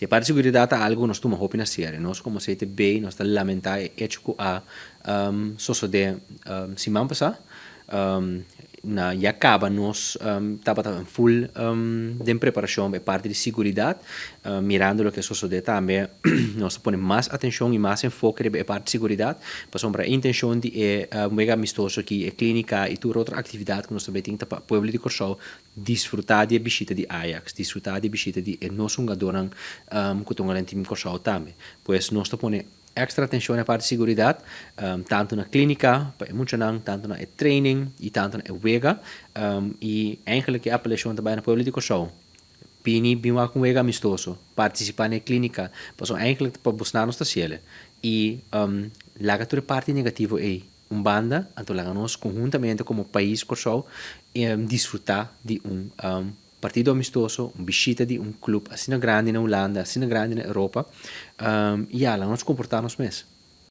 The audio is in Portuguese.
Se a parte de segurança há algo nós estamos a na série, nós como se te bem, nós estamos a lamentar é que a só de semana passada na e acaba nós estava full de preparação é parte de segurança mirando o que sucede também nós põe mais atenção e mais enfoque é parte de segurança para a intenção de mega amistoso que é clínica e toda outra atividade que nós também temos para o povo de Corsol desfrutar de visita de Ajax desfrutar de visita de nós jogadores que estão em time Corsol também pois nós põe extra atenção na parte de segurança, tanto na clínica, tanto na training e tanto na wega, e eigenlijk a apelação também na público show. Pini bima com wega amistoso, participar na clínica, passou eigenlijk para buscar nossa ciele. E laga toda parte negativa é banda, então laga nós conjuntamente como país Corsol, desfrutar de partido amistoso, visita de clube assim grande na Holanda, assim grande na Europa, e lá nós comportamos mesmo.